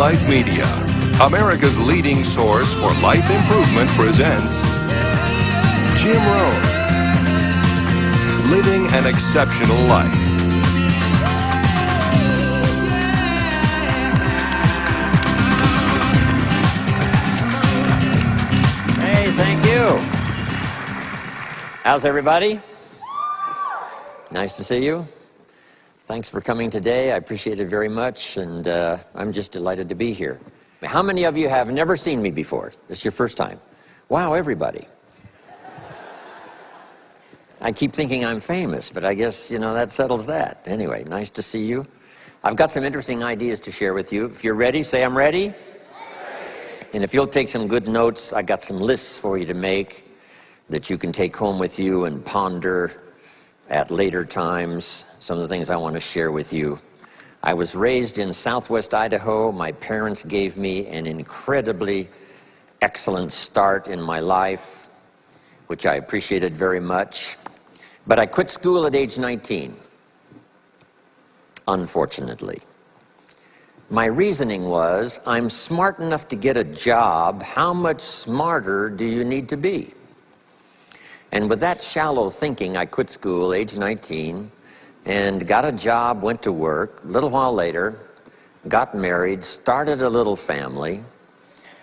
Life Media, America's leading source for life improvement, presents Jihm Rohn, Living an Exceptional Life. Hey, thank you. How's everybody? Nice to see you. Thanks for coming today. I appreciate it very much, and I'm just delighted to be here. How many of you have never seen me before? This is your first time. Wow, everybody. I keep thinking I'm famous, but I guess, that settles that. Anyway, nice to see you. I've got some interesting ideas to share with you. If you're ready, say I'm ready. And if you'll take some good notes, I got some lists for you to make that you can take home with you and ponder at later times. Some of the things I want to share with you. I was raised in southwest Idaho. My parents gave me an incredibly excellent start in my life, which I appreciated very much. But I quit school at age 19, unfortunately. My reasoning was, I'm smart enough to get a job. How much smarter do you need to be? And with that shallow thinking, I quit school, age 19, and got a job, went to work. A little while later, got married, started a little family,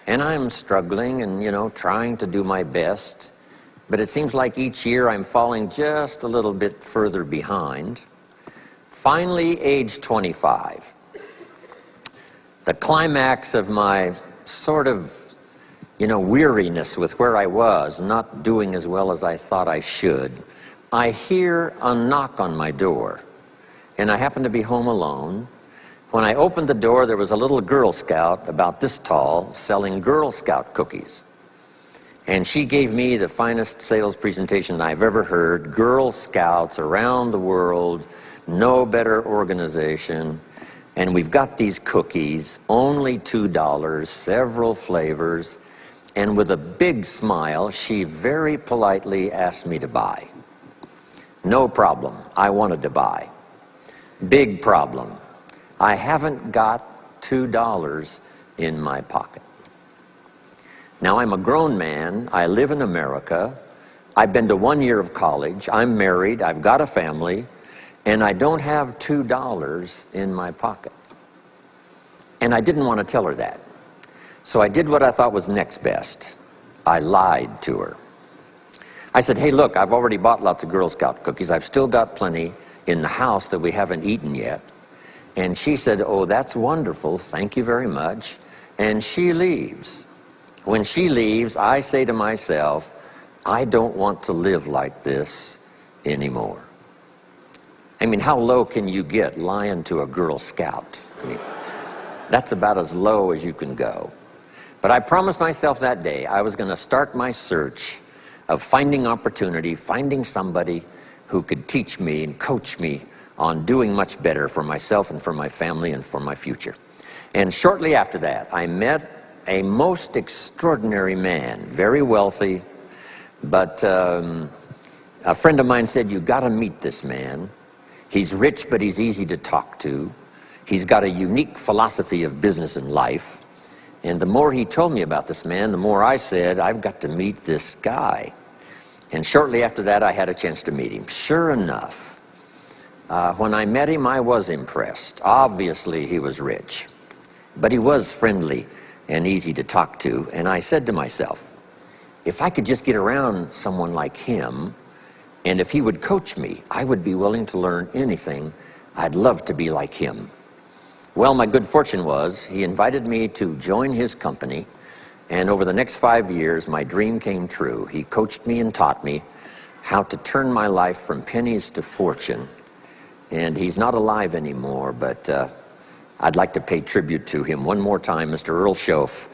and I'm struggling and, trying to do my best. But it seems like each year I'm falling just a little bit further behind. Finally, age 25. The climax of my sort of, weariness with where I was, not doing as well as I thought I should. I hear a knock on my door, and I happen to be home alone. When I opened the door, there was a little Girl Scout about this tall selling Girl Scout cookies. And she gave me the finest sales presentation I've ever heard. Girl Scouts around the world, no better organization. And we've got these cookies, only $2, several flavors. And with a big smile, she very politely asked me to buy. No problem, I wanted to buy. Big problem, I haven't got $2 in my pocket. Now, I'm a grown man, I live in America, I've been to 1 year of college, I'm married, I've got a family, and I don't have $2 in my pocket. And I didn't want to tell her that. So I did what I thought was next best. I lied to her. I said, hey, look, I've already bought lots of Girl Scout cookies. I've still got plenty in the house that we haven't eaten yet. And she said, oh, that's wonderful. Thank you very much. And she leaves. When she leaves, I say to myself, I don't want to live like this anymore. I mean, how low can you get lying to a Girl Scout? I mean, that's about as low as you can go. But I promised myself that day I was going to start my search of finding opportunity, finding somebody who could teach me and coach me on doing much better for myself and for my family and for my future. And shortly after that, I met a most extraordinary man, very wealthy, but a friend of mine said, you got to meet this man. He's rich, but he's easy to talk to. He's got a unique philosophy of business and life. And the more he told me about this man, the more I said, I've got to meet this guy. And shortly after that, I had a chance to meet him. Sure enough, when I met him, I was impressed. Obviously, he was rich, but he was friendly and easy to talk to. And I said to myself, if I could just get around someone like him, and if he would coach me, I would be willing to learn anything. I'd love to be like him. Well, my good fortune was he invited me to join his company, and over the next 5 years, my dream came true. He coached me and taught me how to turn my life from pennies to fortune. And he's not alive anymore, but I'd like to pay tribute to him one more time, Mr. Earl Schoaf,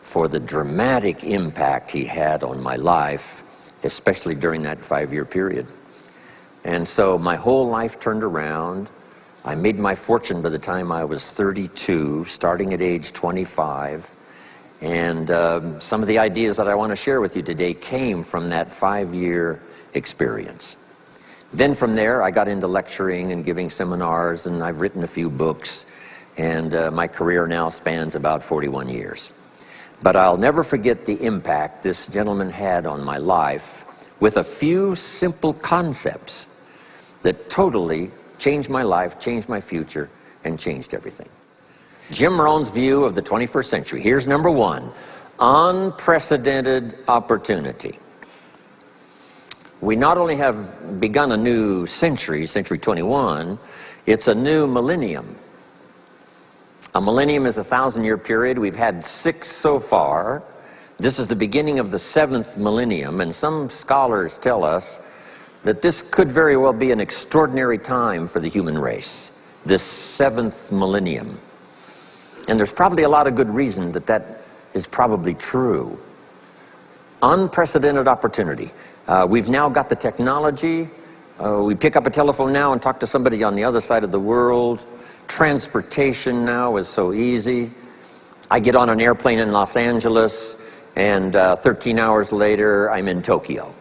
for the dramatic impact he had on my life, especially during that 5-year period. And so my whole life turned around. I made my fortune by the time I was 32, starting at age 25. And some of the ideas that I want to share with you today came from that 5-year experience. Then from there, I got into lecturing and giving seminars, and I've written a few books. and my career now spans about 41 years. But I'll never forget the impact this gentleman had on my life with a few simple concepts that totally changed my life, changed my future, and changed everything. Jihm Rohn's view of the 21st century. Here's number one: unprecedented opportunity. We not only have begun a new century, century 21, it's a new millennium. A millennium is a 1,000-year period. We've had 6 so far. This is the beginning of the 7th millennium, and some scholars tell us that this could very well be an extraordinary time for the human race, this 7th millennium. And there's probably a lot of good reason that that is probably true. Unprecedented opportunity. We've now got the technology. We pick up a telephone now and talk to somebody on the other side of the world. Transportation now is so easy. I get on an airplane in Los Angeles, and 13 hours later, I'm in Tokyo.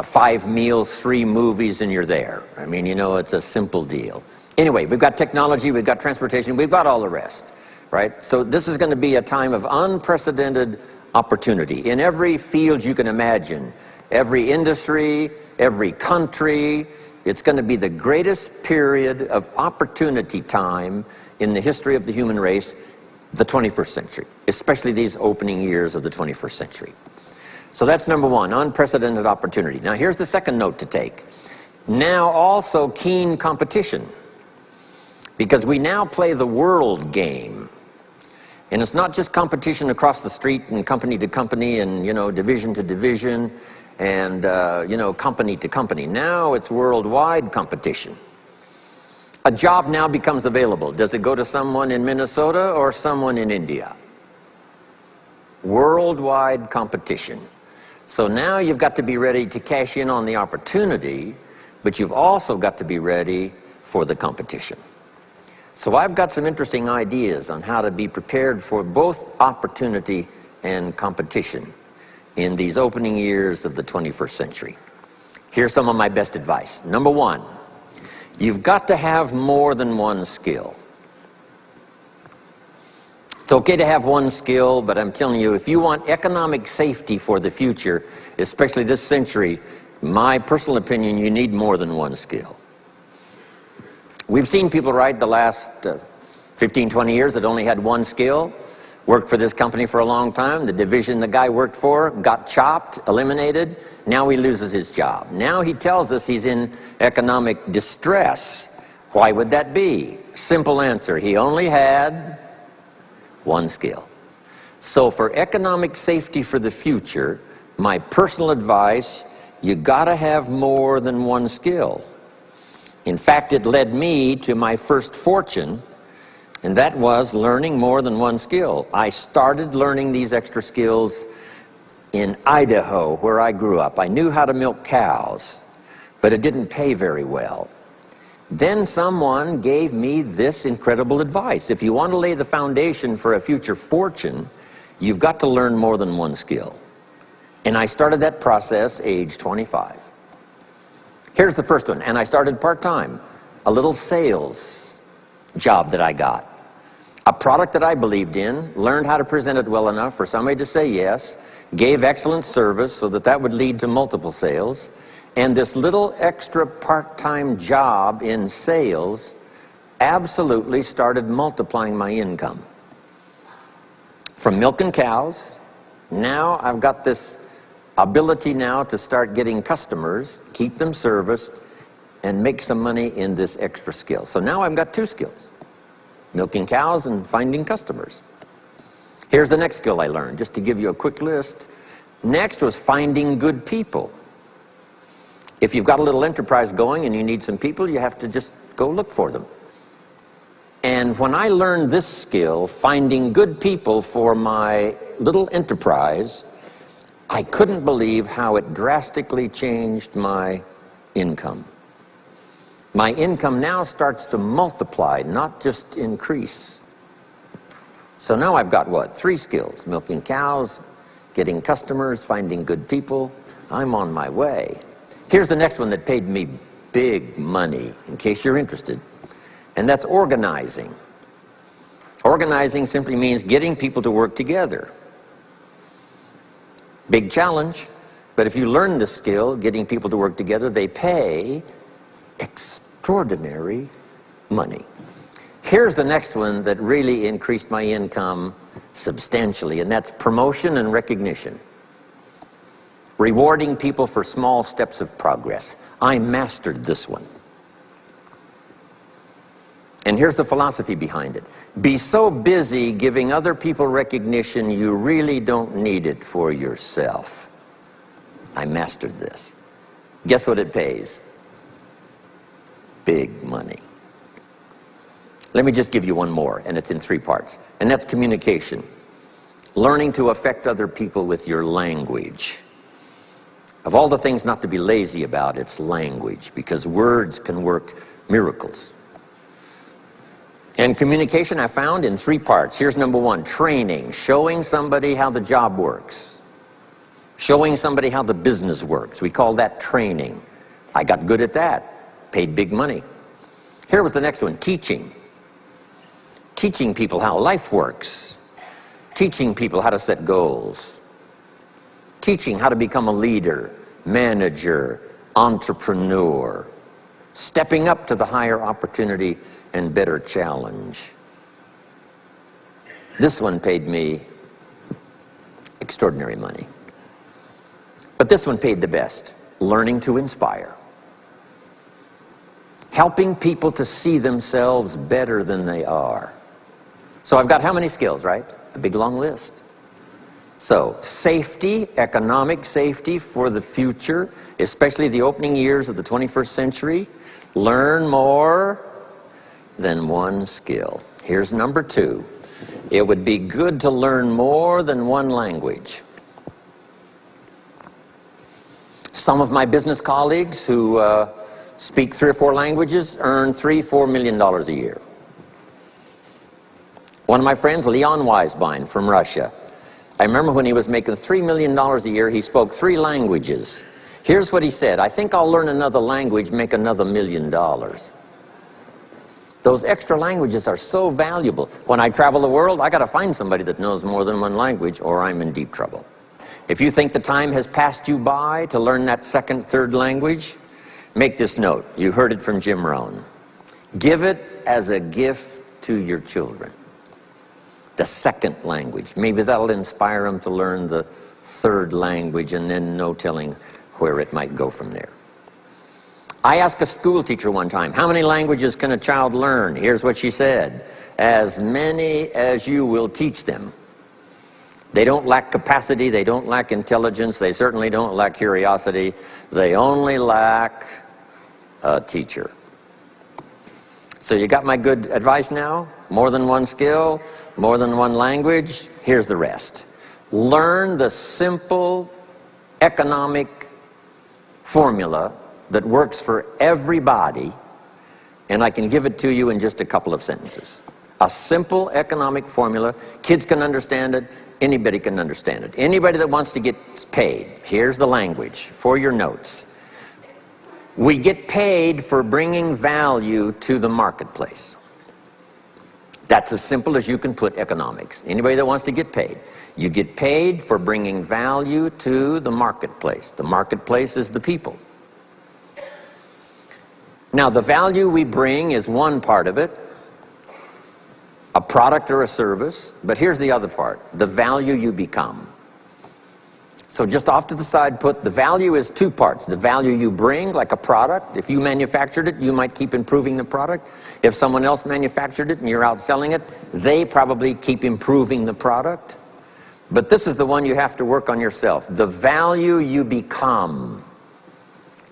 5 meals, 3 movies, and you're there. I mean, you know, it's a simple deal. Anyway, we've got technology, we've got transportation, we've got all the rest, right? So this is going to be a time of unprecedented opportunity in every field you can imagine, every industry, every country. It's going to be the greatest period of opportunity time in the history of the human race, the 21st century, especially these opening years of the 21st century. So that's number one, unprecedented opportunity. Now here's the second note to take. Now also keen competition, because we now play the world game. And it's not just competition across the street and company to company and, you know, division to division and, you know, company to company. Now it's worldwide competition. A job now becomes available. Does it go to someone in Minnesota or someone in India? Worldwide competition. So now you've got to be ready to cash in on the opportunity, but you've also got to be ready for the competition. So I've got some interesting ideas on how to be prepared for both opportunity and competition in these opening years of the 21st century. Here's some of my best advice. Number one, you've got to have more than one skill. It's okay to have one skill, but I'm telling you, if you want economic safety for the future, especially this century, my personal opinion, you need more than one skill. We've seen people, right, the last 15, 20 years that only had one skill, worked for this company for a long time. The division the guy worked for got chopped, eliminated. Now he loses his job. Now he tells us he's in economic distress. Why would that be? Simple answer, he only had one skill. So for economic safety for the future, my personal advice, you gotta have more than one skill. In fact, it led me to my first fortune, and that was learning more than one skill. I started learning these extra skills in Idaho, where I grew up. I knew how to milk cows, but it didn't pay very well. Then someone gave me this incredible advice. If you want to lay the foundation for a future fortune, you've got to learn more than one skill. And I started that process age 25. Here's the first one, and I started part-time. A little sales job that I got. A product that I believed in, learned how to present it well enough for somebody to say yes, gave excellent service so that that would lead to multiple sales, and this little extra part-time job in sales absolutely started multiplying my income. From milking cows, now I've got this ability now to start getting customers, keep them serviced, and make some money in this extra skill. So now I've got 2 skills, milking cows and finding customers. Here's the next skill I learned, just to give you a quick list. Next was finding good people. If you've got a little enterprise going and you need some people, you have to just go look for them. And when I learned this skill, finding good people for my little enterprise, I couldn't believe how it drastically changed my income. My income now starts to multiply, not just increase. So now I've got what? 3 skills: milking cows, getting customers, finding good people. I'm on my way. Here's the next one that paid me big money, in case you're interested, and that's organizing. Organizing simply means getting people to work together. Big challenge, but if you learn the skill, getting people to work together, they pay extraordinary money. Here's the next one that really increased my income substantially, and that's promotion and recognition. Rewarding people for small steps of progress. I mastered this one. And here's the philosophy behind it. Be so busy giving other people recognition you really don't need it for yourself. I mastered this. Guess what it pays? Big money. Let me just give you one more, and it's in 3 parts. And that's communication. Learning to affect other people with your language. Of all the things not to be lazy about, it's language, because words can work miracles. And communication I found in 3 parts. Here's number 1, training, showing somebody how the job works. Showing somebody how the business works. We call that training. I got good at that, paid big money. Here was the next one, teaching. Teaching people how life works. Teaching people how to set goals. Teaching how to become a leader, manager, entrepreneur. Stepping up to the higher opportunity and better challenge. This one paid me extraordinary money. But this one paid the best, learning to inspire. Helping people to see themselves better than they are. So I've got how many skills, right? A big long list. So safety, economic safety for the future, especially the opening years of the 21st century. Learn more than one skill. Here's number 2. It would be good to learn more than one language. Some of my business colleagues who speak 3 or 4 languages earn $3-4 million a year. One of my friends, Leon Weisbein from Russia, I remember when he was making $3 million a year, he spoke 3 languages. Here's what he said: I think I'll learn another language, make another $1 million. Those extra languages are so valuable. When I travel the world, I got to find somebody that knows more than one language, or I'm in deep trouble. If you think the time has passed you by to learn that 2nd, 3rd language, make this note. You heard it from Jihm Rohn. Give it as a gift to your children. The 2nd language. Maybe that'll inspire them to learn the 3rd language, and then no telling where it might go from there. I asked a school teacher one time, how many languages can a child learn? Here's what she said: as many as you will teach them. They don't lack capacity, they don't lack intelligence, they certainly don't lack curiosity. They only lack a teacher. So you got my good advice now? More than one skill, more than one language. Here's the rest. Learn the simple economic formula that works for everybody, and I can give it to you in just a couple of sentences. A simple economic formula. Kids can understand it. Anybody can understand it. Anybody that wants to get paid. Here's the language for your notes. We get paid for bringing value to the marketplace. That's as simple as you can put economics. Anybody that wants to get paid. You get paid for bringing value to the marketplace. The marketplace is the people. Now, the value we bring is one part of it, a product or a service, but here's the other part, the value you become. So just off to the side, put the value is 2 parts. The value you bring, like a product. If you manufactured it, you might keep improving the product. If someone else manufactured it and you're out selling it, they probably keep improving the product. But this is the one you have to work on yourself. The value you become,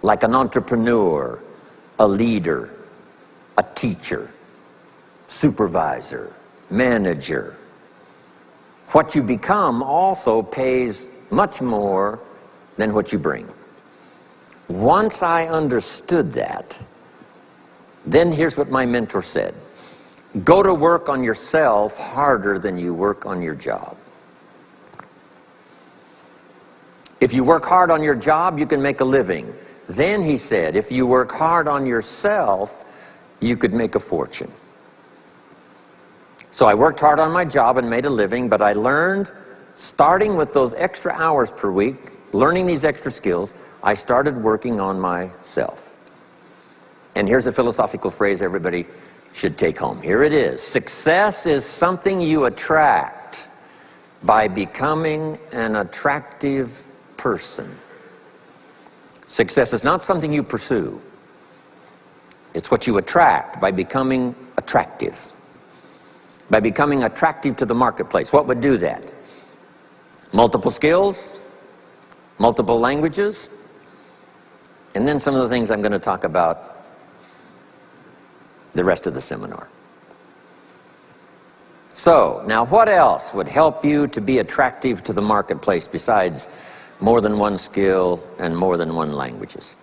like an entrepreneur, a leader, a teacher, supervisor, manager. What you become also pays much more than what you bring. Once I understood that, then here's what my mentor said. Go to work on yourself harder than you work on your job. If you work hard on your job, you can make a living. Then he said, if you work hard on yourself, you could make a fortune. So I worked hard on my job and made a living, but I learned, starting with those extra hours per week, learning these extra skills, I started working on myself. And here's a philosophical phrase everybody should take home. Here it is. Success is something you attract by becoming an attractive person. Success is not something you pursue. It's what you attract by becoming attractive. By becoming attractive to the marketplace. What would do that? Multiple skills, multiple languages, and then some of the things I'm going to talk about the rest of the seminar. So, now what else would help you to be attractive to the marketplace besides more than one skill and more than one languages?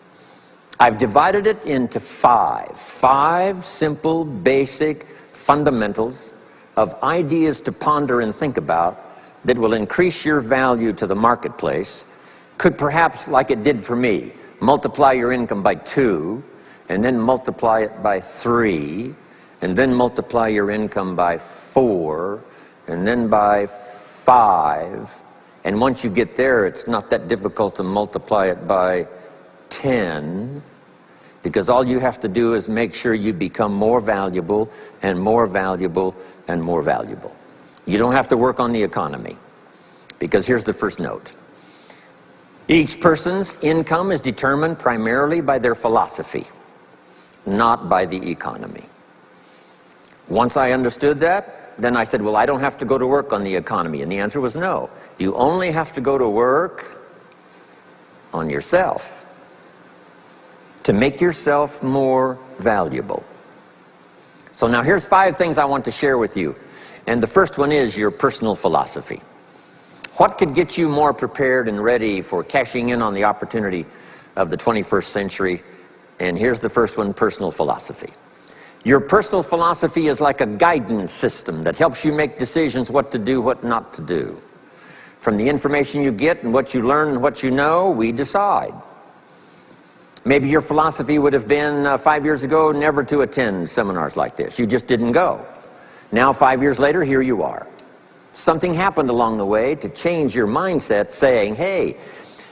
I've divided it into five simple, basic fundamentals of ideas to ponder and think about that will increase your value to the marketplace. Could perhaps, like it did for me, multiply your income by 2, and then multiply it by 3, and then multiply your income by 4, and then by 5. And once you get there, it's not that difficult to multiply it by 10, because all you have to do is make sure you become more valuable and more valuable and more valuable. You don't have to work on the economy, because here's the first note. Each person's income is determined primarily by their philosophy, not by the economy. Once I understood that, then I said, well, I don't have to go to work on the economy. And the answer was no. You only have to go to work on yourself to make yourself more valuable. So now here's 5 things I want to share with you. And the first one is your personal philosophy. What could get you more prepared and ready for cashing in on the opportunity of the 21st century? And here's the first one, personal philosophy. Your personal philosophy is like a guidance system that helps you make decisions what to do, what not to do. From the information you get and what you learn and what you know, we decide. Maybe your philosophy would have been 5 years ago never to attend seminars like this. You just didn't go. Now 5 years later, here you are. Something happened along the way to change your mindset, saying, hey,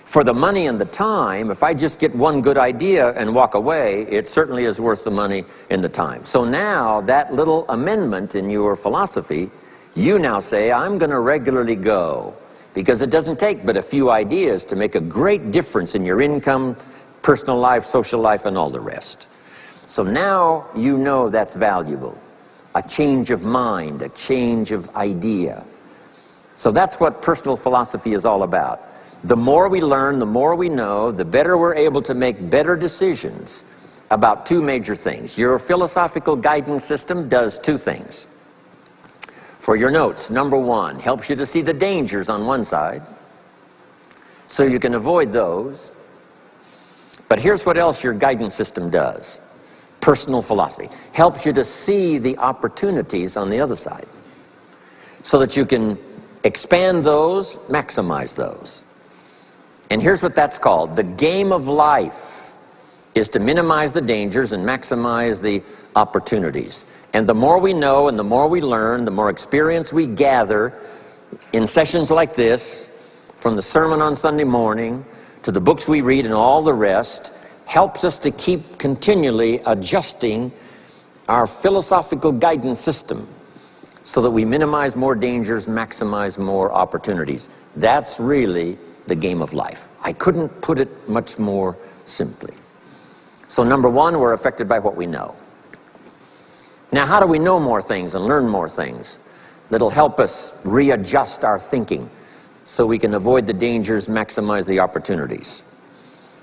for the money and the time, if I just get one good idea and walk away, it certainly is worth the money and the time. So now that little amendment in your philosophy, you now say, I'm going to regularly go, because it doesn't take but a few ideas to make a great difference in your income, personal life, social life, and all the rest. So now you know that's valuable. A change of mind, a change of idea. So that's what personal philosophy is all about. The more we learn, the more we know, the better we're able to make better decisions about 2 major things. Your philosophical guidance system does 2 things. For your notes, number 1, helps you to see the dangers on one side, so you can avoid those. But here's what else your guidance system does. Personal philosophy helps you to see the opportunities on the other side, so that you can expand those, maximize those. And here's what that's called. The game of life is to minimize the dangers and maximize the opportunities. And the more we know and the more we learn, the more experience we gather in sessions like this, from the sermon on Sunday morning to the books we read and all the rest, helps us to keep continually adjusting our philosophical guidance system so that we minimize more dangers, maximize more opportunities. That's really the game of life. I couldn't put it much more simply. So number 1, we're affected by what we know. Now, how do we know more things and learn more things that'll help us readjust our thinking so we can avoid the dangers, maximize the opportunities?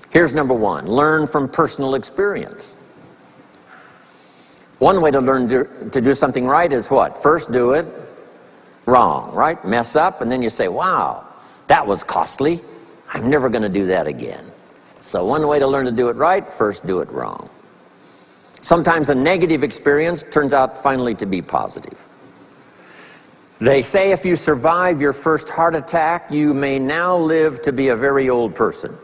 Here's number 1, learn from personal experience. One way to learn to do something right is what? First do it wrong, right? Mess up, and then you say, wow, that was costly. I'm never going to do that again. So one way to learn to do it right, first do it wrong. Sometimes a negative experience turns out finally to be positive. They say if you survive your first heart attack, you may now live to be a very old person.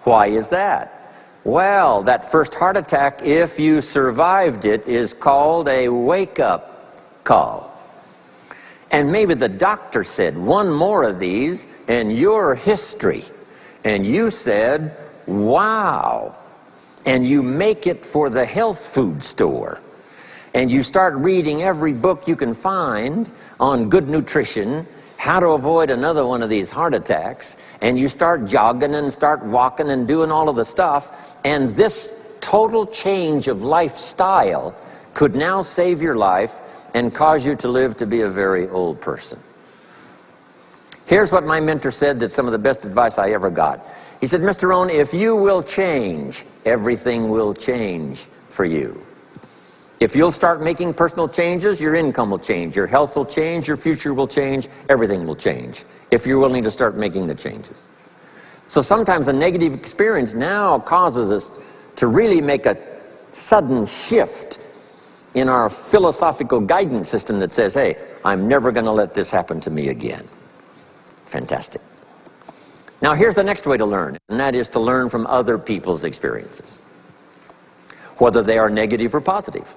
Why is that? Well, that first heart attack, if you survived it, is called a wake-up call. And maybe the doctor said, one more of these and you're history. And you said, wow. And you make it for the health food store. And you start reading every book you can find on good nutrition, how to avoid another one of these heart attacks, and you start jogging and start walking and doing all of the stuff, and this total change of lifestyle could now save your life and cause you to live to be a very old person. Here's what my mentor said, that's some of the best advice I ever got. He said, Mr. Rohn, if you will change, everything will change for you. If you'll start making personal changes, your income will change, your health will change, your future will change, everything will change, if you're willing to start making the changes. So sometimes a negative experience now causes us to really make a sudden shift in our philosophical guidance system that says, hey, I'm never going to let this happen to me again. Fantastic. Now here's the next way to learn, and that is to learn from other people's experiences, whether they are negative or positive.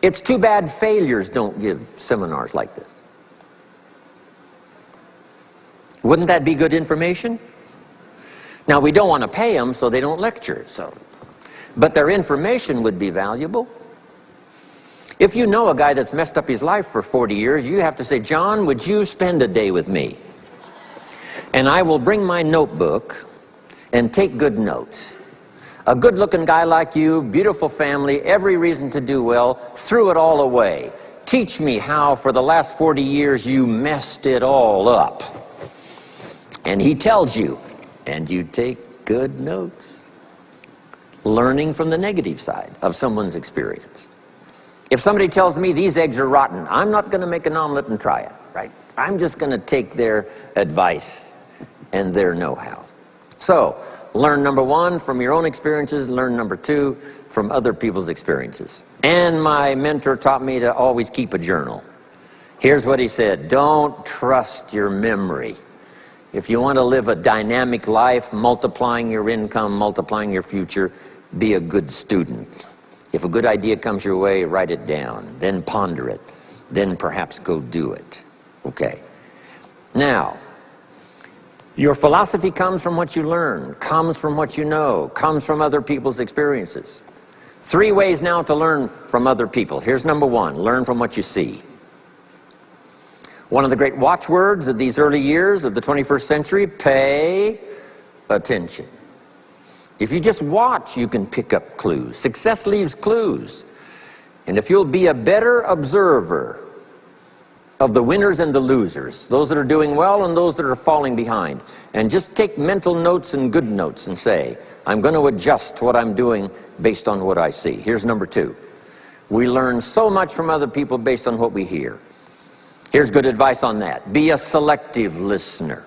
It's too bad failures don't give seminars like this. Wouldn't that be good information? Now, we don't want to pay them, so they don't lecture, but their information would be valuable. If you know a guy that's messed up his life for 40 years, you have to say, John, would you spend a day with me? And I will bring my notebook and take good notes. A good-looking guy like you, beautiful family, every reason to do well, threw it all away. Teach me how for the last 40 years you messed it all up. And he tells you, and you take good notes. Learning from the negative side of someone's experience. If somebody tells me these eggs are rotten, I'm not going to make an omelet and try it, right? I'm just going to take their advice and their know-how. So, learn number one from your own experiences, learn number two from other people's experiences. And my mentor taught me to always keep a journal. Here's what he said, don't trust your memory. If you want to live a dynamic life, multiplying your income, multiplying your future, be a good student. If a good idea comes your way, write it down, then ponder it, then perhaps go do it. Okay. Now, your philosophy comes from what you learn, comes from what you know, comes from other people's experiences. 3 ways now to learn from other people. Here's number one, learn from what you see. One of the great watchwords of these early years of the 21st century, pay attention. If you just watch, you can pick up clues. Success leaves clues. And if you'll be a better observer of the winners and the losers, those that are doing well and those that are falling behind, and just take mental notes and good notes and say, I'm going to adjust what I'm doing based on what I see. Here's number 2. We learn so much from other people based on what we hear. Here's good advice on that. Be a selective listener.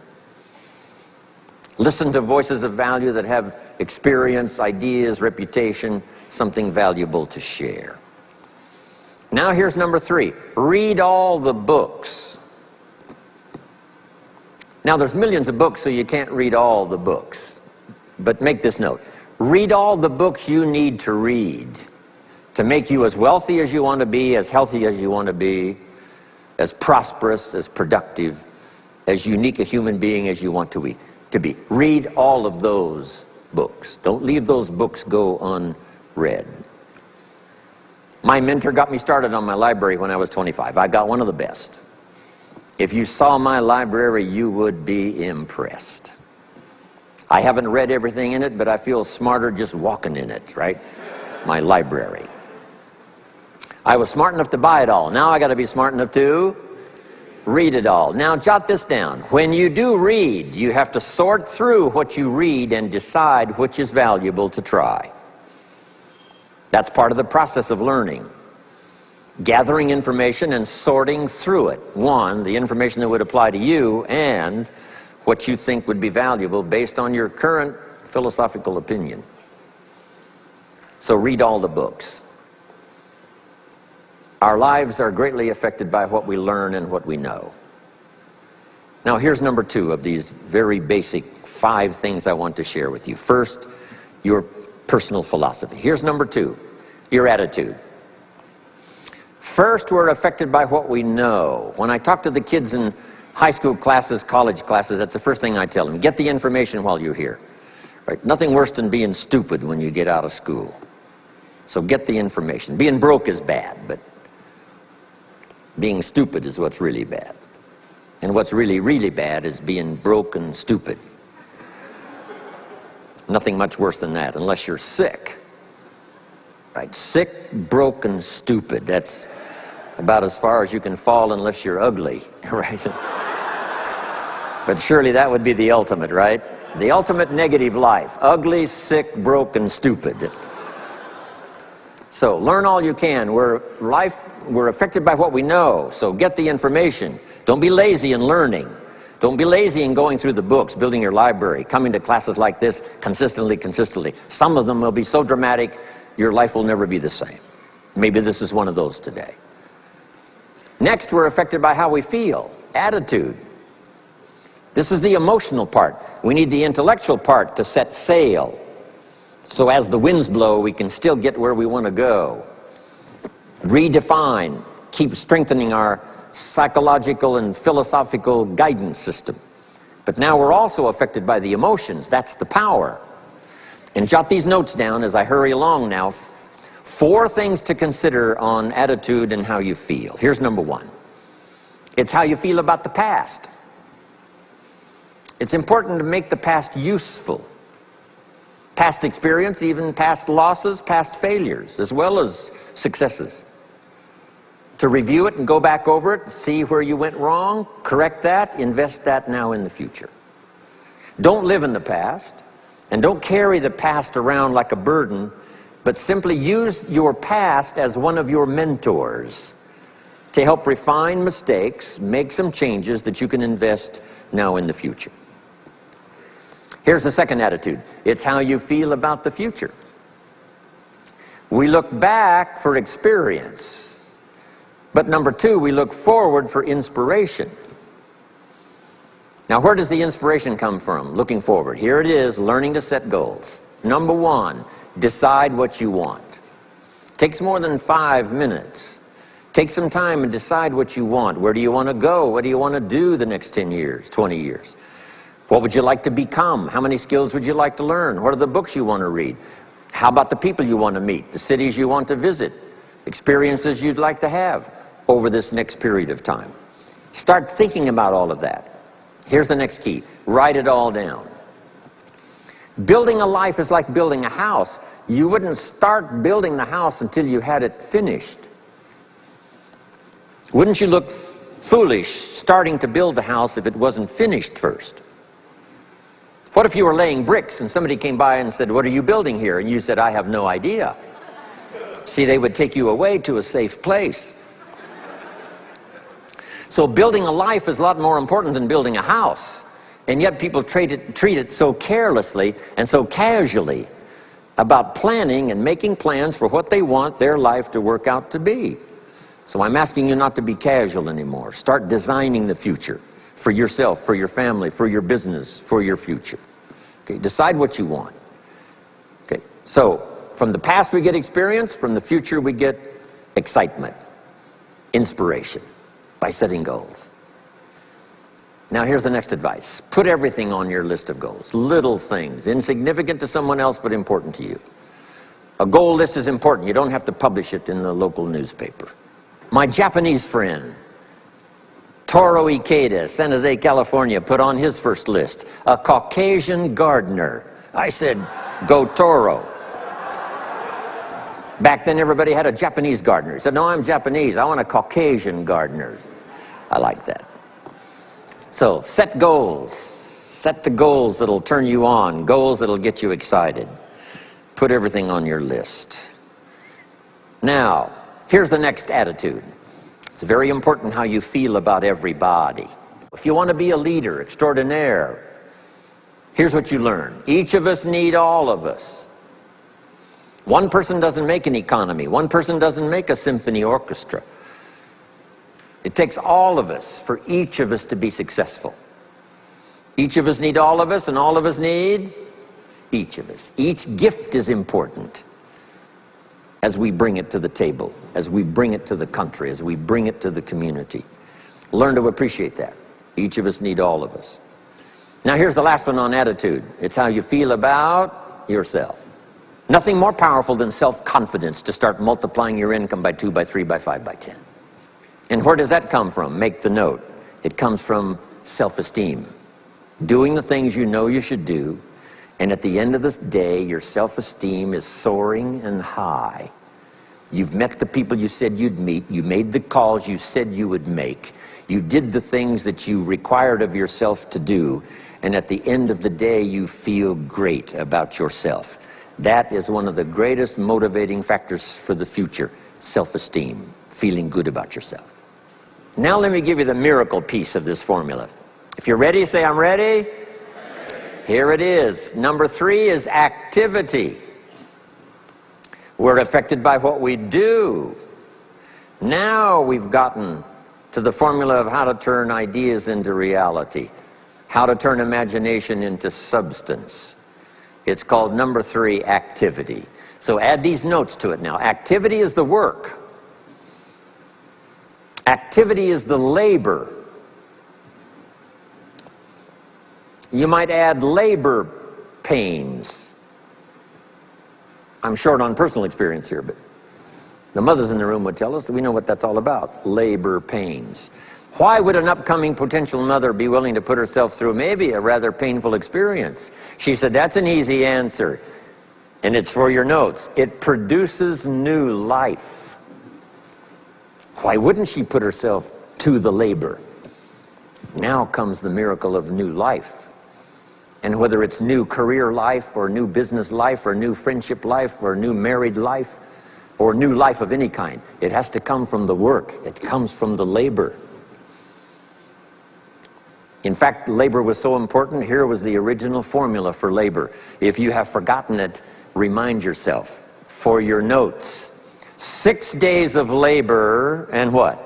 Listen to voices of value that have experience, ideas, reputation, something valuable to share. Now here's number 3. Read all the books. Now there's millions of books, so you can't read all the books. But make this note. Read all the books you need to read to make you as wealthy as you want to be, as healthy as you want to be, as prosperous, as productive, as unique a human being as you want to be. Read all of those books. Don't leave those books go unread. My mentor got me started on my library when I was 25. I got one of the best. If you saw my library, you would be impressed. I haven't read everything in it, but I feel smarter just walking in it, right? My library. I was smart enough to buy it all. Now I got to be smart enough to read it all. Now jot this down. When you do read, you have to sort through what you read and decide which is valuable to try. That's part of the process of learning. Gathering information and sorting through it. One, the information that would apply to you, and what you think would be valuable based on your current philosophical opinion. So read all the books. Our lives are greatly affected by what we learn and what we know. Now here's number 2 of these very basic 5 things I want to share with you. First, your personal philosophy. Here's number 2, your attitude. First, we're affected by what we know. When I talk to the kids in high school classes, college classes, that's the first thing I tell them. Get the information while you're here. Right? Nothing worse than being stupid when you get out of school. So get the information. Being broke is bad, but being stupid is what's really bad. And what's really, really bad is being broke and stupid. Nothing much worse than that, unless you're sick. Right? Sick, broke, and stupid. That's about as far as you can fall unless you're ugly, right? But surely that would be the ultimate, right? The ultimate negative life. Ugly, sick, broke, and stupid. So learn all you can. We're affected by what we know, so get the information. Don't be lazy in learning. Don't be lazy in going through the books, building your library, coming to classes like this consistently. Some of them will be so dramatic, your life will never be the same. Maybe this is one of those today. Next, we're affected by how we feel, attitude. This is the emotional part. We need the intellectual part to set sail. So as the winds blow, we can still get where we want to go. Redefine, keep strengthening our psychological and philosophical guidance system. But now we're also affected by the emotions. That's the power. And jot these notes down as I hurry along now. 4 things to consider on attitude and how you feel. Here's number 1. It's how you feel about the past. It's important to make the past useful. Past experience, even past losses, past failures, as well as successes. To review it and go back over it, see where you went wrong, correct that, invest that now in the future. Don't live in the past, and don't carry the past around like a burden, but simply use your past as one of your mentors to help refine mistakes, make some changes that you can invest now in the future. Here's the second attitude. It's how you feel about the future. We look back for experience, but number 2, we look forward for inspiration. Now, where does the inspiration come from? Looking forward. Here it is, learning to set goals. Number 1, decide what you want. Takes more than 5 minutes. Take some time and decide what you want. Where do you want to go? What do you want to do the next 10 years, 20 years? What would you like to become? How many skills would you like to learn? What are the books you want to read? How about the people you want to meet? The cities you want to visit? Experiences you'd like to have over this next period of time? Start thinking about all of that. Here's the next key. Write it all down. Building a life is like building a house. You wouldn't start building the house until you had it finished. Wouldn't you look foolish starting to build the house if it wasn't finished first? What if you were laying bricks and somebody came by and said, "What are you building here?" And you said, "I have no idea." See, they would take you away to a safe place. So building a life is a lot more important than building a house. And yet people treat it so carelessly and so casually about planning and making plans for what they want their life to work out to be. So I'm asking you not to be casual anymore. Start designing the future for yourself, for your family, for your business, for your future. Okay, decide what you want. Okay, so from the past we get experience, from the future we get excitement, inspiration by setting goals. Now here's the next advice. Put everything on your list of goals. Little things, insignificant to someone else but important to you. A goal list is important. You don't have to publish it in the local newspaper. My Japanese friend, Toro Ikeda, San Jose, California, put on his first list, a Caucasian gardener. I said, go Toro. Back then everybody had a Japanese gardener. He said, no, I'm Japanese. I want a Caucasian gardener. I like that. So set goals. Set the goals that'll turn you on, goals that'll get you excited. Put everything on your list. Now, here's the next attitude. It's very important how you feel about everybody. If you want to be a leader extraordinaire, here's what you learn. Each of us need all of us. One person doesn't make an economy. One person doesn't make a symphony orchestra. It takes all of us for each of us to be successful. Each of us need all of us, and all of us need each of us. Each gift is important as we bring it to the table, as we bring it to the country, as we bring it to the community. Learn to appreciate that. Each of us need all of us. Now here's the last one on attitude. It's how you feel about yourself. Nothing more powerful than self-confidence to start multiplying your income by 2, by 3, by 5, by 10. And where does that come from? Make the note. It comes from self-esteem. Doing the things you know you should do, and at the end of the day, your self-esteem is soaring and high. You've met the people you said you'd meet. You made the calls you said you would make. You did the things that you required of yourself to do, and at the end of the day, you feel great about yourself. That is one of the greatest motivating factors for the future, self-esteem, feeling good about yourself. Now let me give you the miracle piece of this formula. If you're ready, say, I'm ready. Here it is. Number 3 is activity. We're affected by what we do. Now we've gotten to the formula of how to turn ideas into reality, how to turn imagination into substance. It's called number 3, activity. So add these notes to it now. Activity is the work. Activity is the labor. You might add labor pains. I'm short on personal experience here, but the mothers in the room would tell us that we know what that's all about, labor pains. Why would an upcoming potential mother be willing to put herself through maybe a rather painful experience? She said, that's an easy answer, and it's for your notes. It produces new life. Why wouldn't she put herself to the labor? Now comes the miracle of new life. And whether it's new career life, or new business life, or new friendship life, or new married life, or new life of any kind, it has to come from the work. It comes from the labor. In fact, labor was so important. Here was the original formula for labor. If you have forgotten it, remind yourself. For your notes, 6 days of labor and what?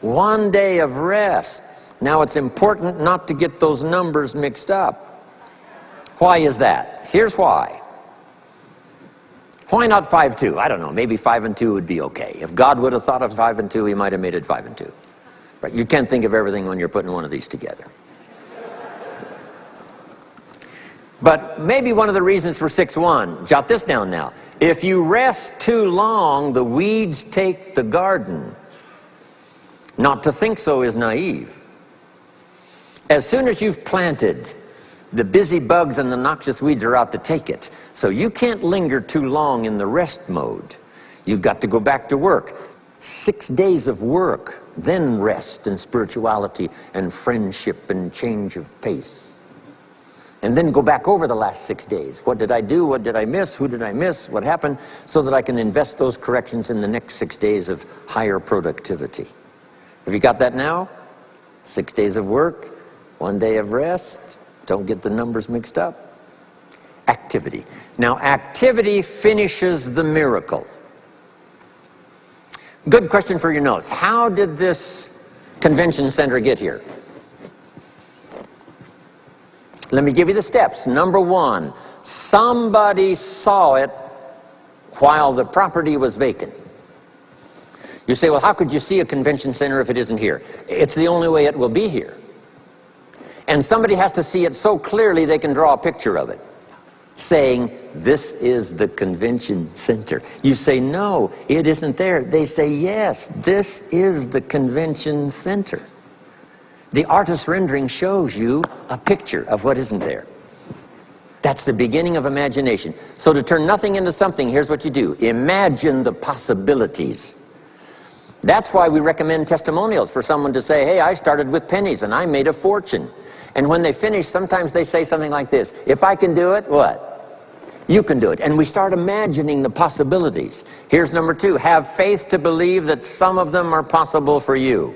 1 day of rest. Now it's important not to get those numbers mixed up. Why is that? Here's why. Why not 5-2? I don't know, maybe 5 and 2 would be okay. If God would have thought of 5 and 2, he might have made it 5 and 2. Right? You can't think of everything when you're putting one of these together. But maybe one of the reasons for 6-1, jot this down now. If you rest too long, the weeds take the garden. Not to think so is naive. As soon as you've planted, the busy bugs and the noxious weeds are out to take it. So you can't linger too long in the rest mode. You've got to go back to work. 6 days of work, then rest and spirituality and friendship and change of pace. And then go back over the last 6 days. What did I do? What did I miss? Who did I miss? What happened? So that I can invest those corrections in the next 6 days of higher productivity. Have you got that now? 6 days of work, 1 day of rest. Don't get the numbers mixed up. Activity. Now, activity finishes the miracle. Good question for your notes. How did this convention center get here? Let me give you the steps. Number 1, somebody saw it while the property was vacant. You say, well, how could you see a convention center if it isn't here? It's the only way it will be here. And somebody has to see it so clearly they can draw a picture of it, saying, this is the convention center. You say, no, it isn't there. They say, yes, this is the convention center. The artist's rendering shows you a picture of what isn't there. That's the beginning of imagination. So to turn nothing into something, here's what you do. Imagine the possibilities. That's why we recommend testimonials, for someone to say, hey, I started with pennies and I made a fortune. And when they finish, sometimes they say something like this: if I can do it, what? You can do it. And we start imagining the possibilities. Here's number 2. Have faith to believe that some of them are possible for you.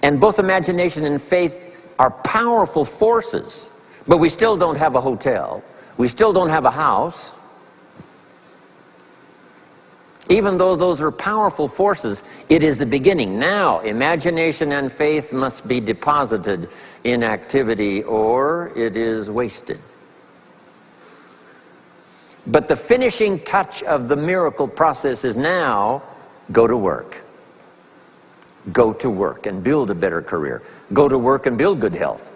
And both imagination and faith are powerful forces. But we still don't have a hotel. We still don't have a house. Even though those are powerful forces, it is the beginning. Now, imagination and faith must be deposited in activity or it is wasted. But the finishing touch of the miracle process is now, go to work. Go to work and build a better career. Go to work and build good health.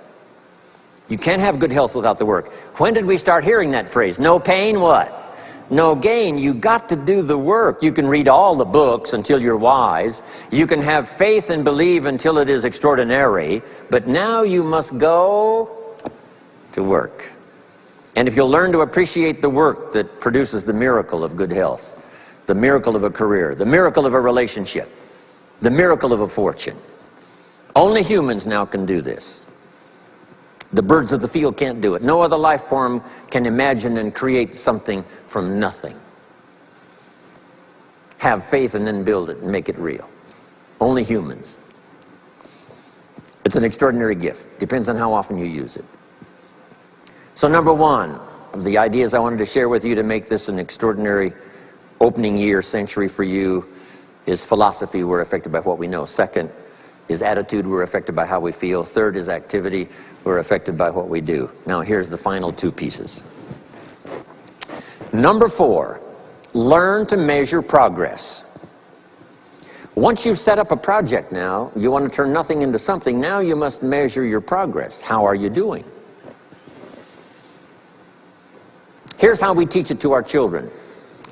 You can't have good health without the work. When did we start hearing that phrase? No pain, what? No gain. You got to do the work. You can read all the books until you're wise. You can have faith and believe until it is extraordinary. But now you must go to work. And if you'll learn to appreciate the work that produces the miracle of good health, the miracle of a career, the miracle of a relationship, the miracle of a fortune. Only humans now can do this. The birds of the field can't do it. No other life form can imagine and create something from nothing. Have faith and then build it and make it real. Only humans. It's an extraordinary gift. Depends on how often you use it. So number one of the ideas I wanted to share with you to make this an extraordinary opening year century for you is philosophy. We're affected by what we know. Second is attitude. We're affected by how we feel. Third is activity. We're affected by what we do. Now here's the final two pieces. Number four, learn to measure progress. Once you've set up a project now, you want to turn nothing into something, now you must measure your progress. How are you doing? Here's how we teach it to our children.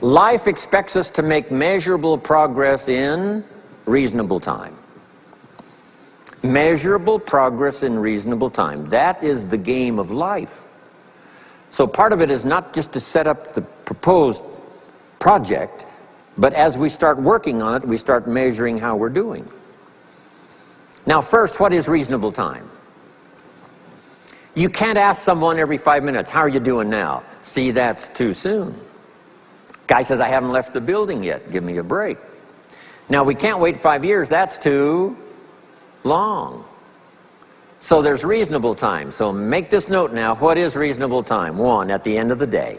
Life expects us to make measurable progress in reasonable time. Measurable progress in reasonable time. That is the game of life. So part of it is not just to set up the proposed project, but as we start working on it, we start measuring how we're doing. Now first, what is reasonable time? You can't ask someone every 5 minutes, how are you doing now? See, that's too soon. Guy says, I haven't left the building yet. Give me a break. Now, we can't wait 5 years. That's too long. So there's reasonable time. So make this note now. What is reasonable time? One, at the end of the day.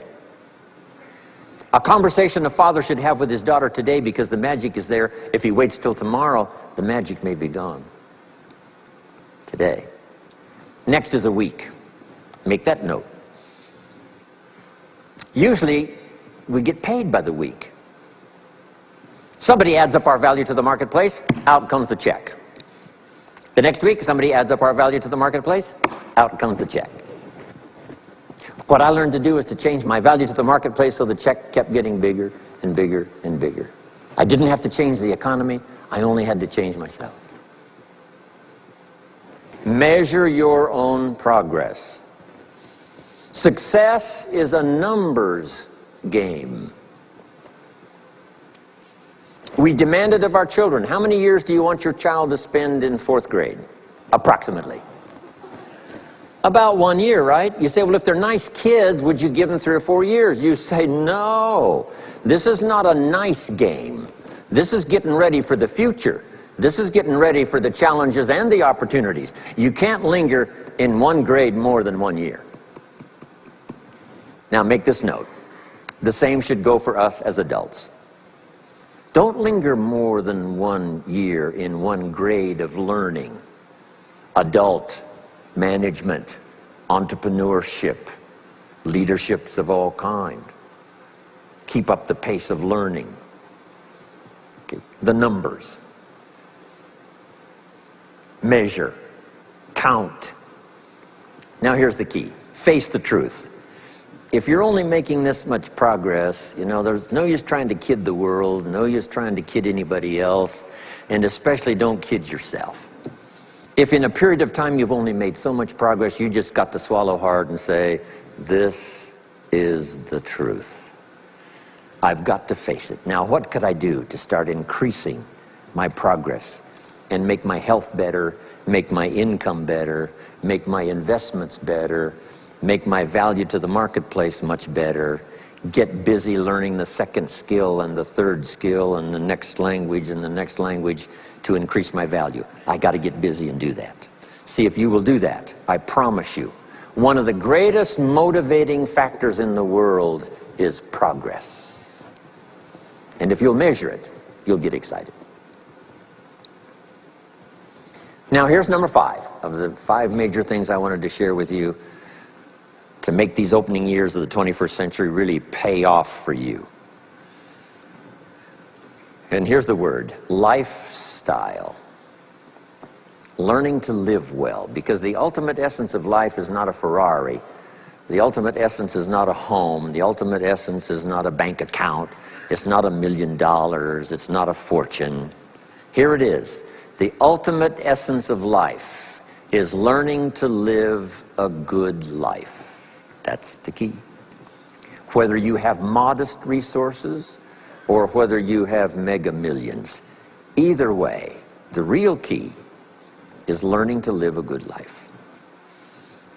A conversation a father should have with his daughter today, because the magic is there. If he waits till tomorrow, the magic may be gone. Today. Next is a week. Make that note. Usually, we get paid by the week. Somebody adds up our value to the marketplace, out comes the check. The next week, somebody adds up our value to the marketplace, out comes the check. What I learned to do is to change my value to the marketplace so the check kept getting bigger and bigger and bigger. I didn't have to change the economy, I only had to change myself. Measure your own progress. Success is a numbers game. We demand it of our children. How many years do you want your child to spend in 4th grade? Approximately. About 1 year, right? You say, well, if they're nice kids, would you give them 3 or 4 years? You say, no. This is not a nice game. This is getting ready for the future. This is getting ready for the challenges and the opportunities. You can't linger in 1 grade more than 1 year. Now make this note. The same should go for us as adults. Don't linger more than 1 year in 1 grade of learning. Adult, management, entrepreneurship, leaderships of all kind. Keep up the pace of learning. Okay. The numbers. Measure. Count. Now here's the key. Face the truth. If you're only making this much progress, you know, there's no use trying to kid the world, no use trying to kid anybody else, and especially don't kid yourself. If in a period of time you've only made so much progress, you just got to swallow hard and say, this is the truth. I've got to face it. Now, what could I do to start increasing my progress and make my health better, make my income better, make my investments better, make my value to the marketplace much better, get busy learning the second skill and the third skill and the next language and the next language to increase my value. I got to get busy and do that. See if you will do that. I promise you, one of the greatest motivating factors in the world is progress. And if you'll measure it, you'll get excited. Now here's number 5 of the 5 major things I wanted to share with you to make these opening years of the 21st century really pay off for you. And here's the word: lifestyle. Learning to live well, because the ultimate essence of life is not a Ferrari. The ultimate essence is not a home. The ultimate essence is not a bank account. It's not $1 million. It's not a fortune. Here it is. The ultimate essence of life is learning to live a good life. That's the key. Whether you have modest resources or whether you have mega millions, either way, the real key is learning to live a good life.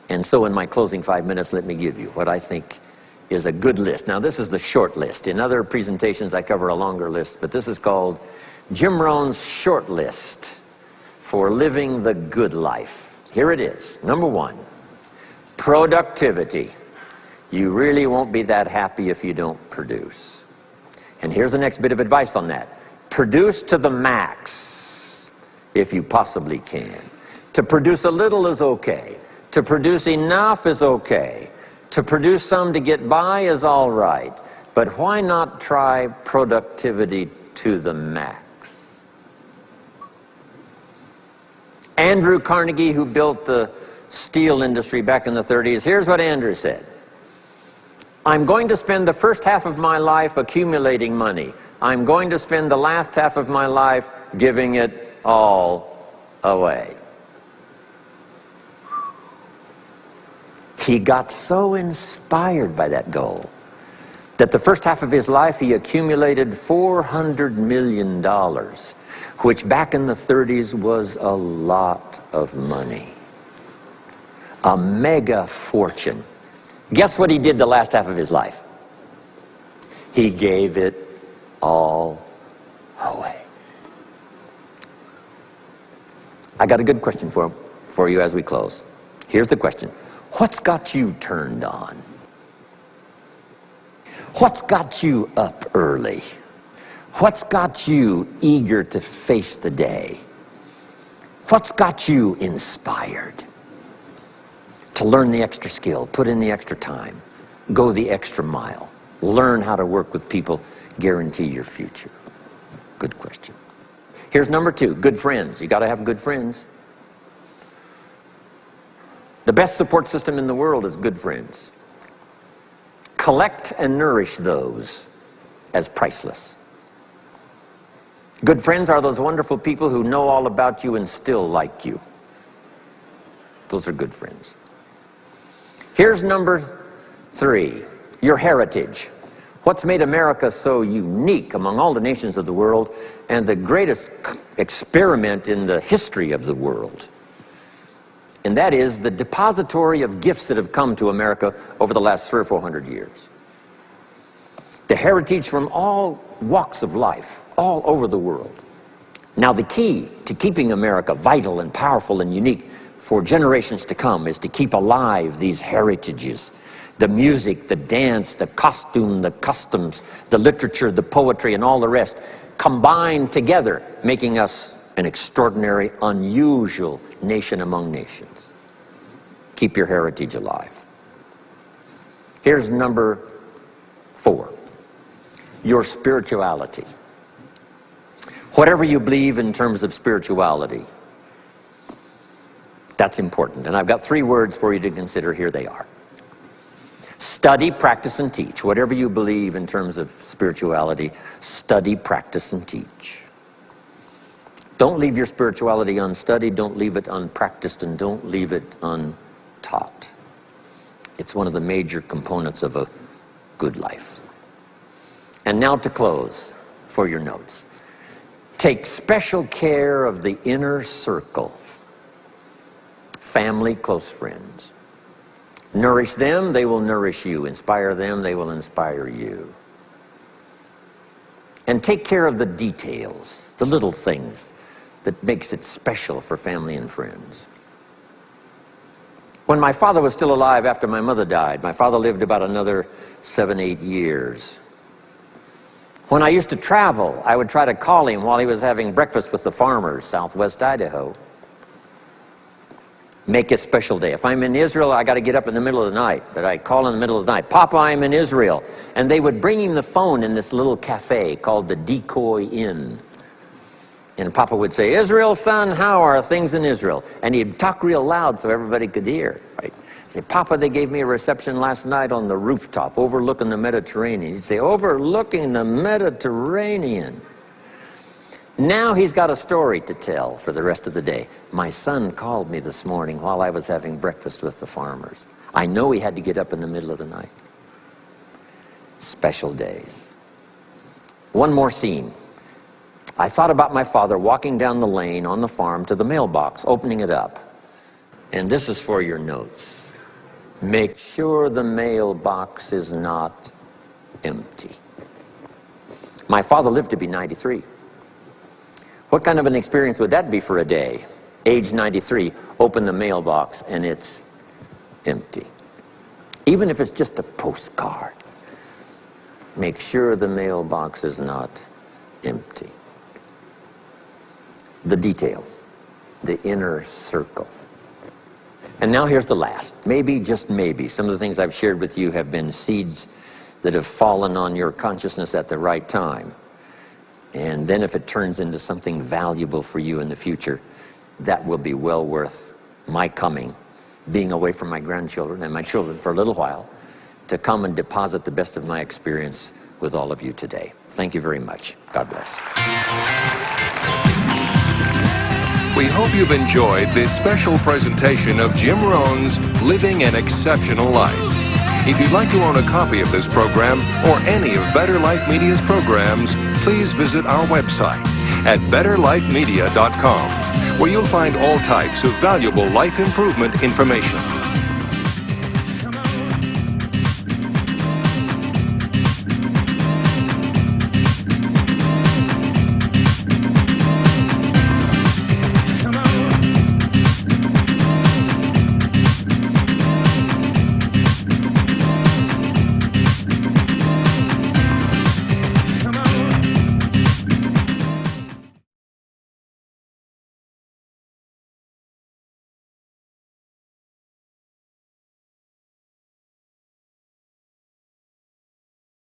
And so in my closing 5 minutes, let me give you what I think is a good list. Now this is the short list. In other presentations I cover a longer list, but this is called Jihm Rohn's short list for living the good life. Here it is. Number 1, productivity. You really won't be that happy if you don't produce. And here's the next bit of advice on that. Produce to the max if you possibly can. To produce a little is okay. To produce enough is okay. To produce some to get by is all right. But why not try productivity to the max? Andrew Carnegie, who built the steel industry back in the 30s, here's what Andrew said: I'm going to spend the first half of my life accumulating money. I'm going to spend the last half of my life giving it all away. He got so inspired by that goal that the first half of his life he accumulated $400 million, which back in the 30s was a lot of money. A mega fortune. Guess what he did the last half of his life? He gave it all away. I got a good question for you as we close. Here's the question. What's got you turned on? What's got you up early? What's got you eager to face the day? What's got you inspired to learn the extra skill, put in the extra time, go the extra mile, learn how to work with people, guarantee your future? Good question. Here's number 2, good friends. You got to have good friends. The best support system in the world is good friends. Collect and nourish those as priceless. Good friends are those wonderful people who know all about you and still like you. Those are good friends. Here's number 3, your heritage. What's made America so unique among all the nations of the world and the greatest experiment in the history of the world? And that is the depository of gifts that have come to America over the last 300 or 400 years. The heritage from all walks of life, all over the world. Now the key to keeping America vital and powerful and unique for generations to come is to keep alive these heritages. The music, the dance, the costume, the customs, the literature, the poetry, and all the rest combined together, making us an extraordinary, unusual nation among nations. Keep your heritage alive. Here's number 4, your spirituality. Whatever you believe in terms of spirituality, that's important. And I've got 3 words for you to consider. Here they are. Study, practice, and teach. Whatever you believe in terms of spirituality, study, practice, and teach. Don't leave your spirituality unstudied, don't leave it unpracticed, and don't leave it untaught. It's one of the major components of a good life. And now to close, for your notes. Take special care of the inner circle. Family, close friends. Nourish them, they will nourish you. Inspire them, they will inspire you. And take care of the details, the little things that makes it special for family and friends. When my father was still alive after my mother died, my father lived about another 7, 8 years. When I used to travel, I would try to call him while he was having breakfast with the farmers, southwest Idaho. Make a special day. If I'm in Israel, I got to get up in the middle of the night, but I call in the middle of the night, Papa, I'm in Israel. And they would bring him the phone in this little cafe called the Decoy Inn. And Papa would say, Israel, son, how are things in Israel? And he'd talk real loud so everybody could hear. Right? Say, Papa, they gave me a reception last night on the rooftop overlooking the Mediterranean. He'd say, overlooking the Mediterranean. Now he's got a story to tell for the rest of the day. My son called me this morning while I was having breakfast with the farmers. I know he had to get up in the middle of the night. Special days. One more scene. I thought about my father walking down the lane on the farm to the mailbox, opening it up. And this is for your notes. Make sure the mailbox is not empty. My father lived to be 93. What kind of an experience would that be for a day? Age 93, open the mailbox and it's empty. Even if it's just a postcard, make sure the mailbox is not empty. The details, the inner circle. And now here's the last. Maybe, just maybe, some of the things I've shared with you have been seeds that have fallen on your consciousness at the right time. And then if it turns into something valuable for you in the future, that will be well worth my coming, being away from my grandchildren and my children for a little while, to come and deposit the best of my experience with all of you today. Thank you very much. God bless. We hope you've enjoyed this special presentation of Jihm Rohn's Living an Exceptional Life. If you'd like to own a copy of this program or any of Better Life Media's programs, please visit our website at betterlifemedia.com, where you'll find all types of valuable life improvement information.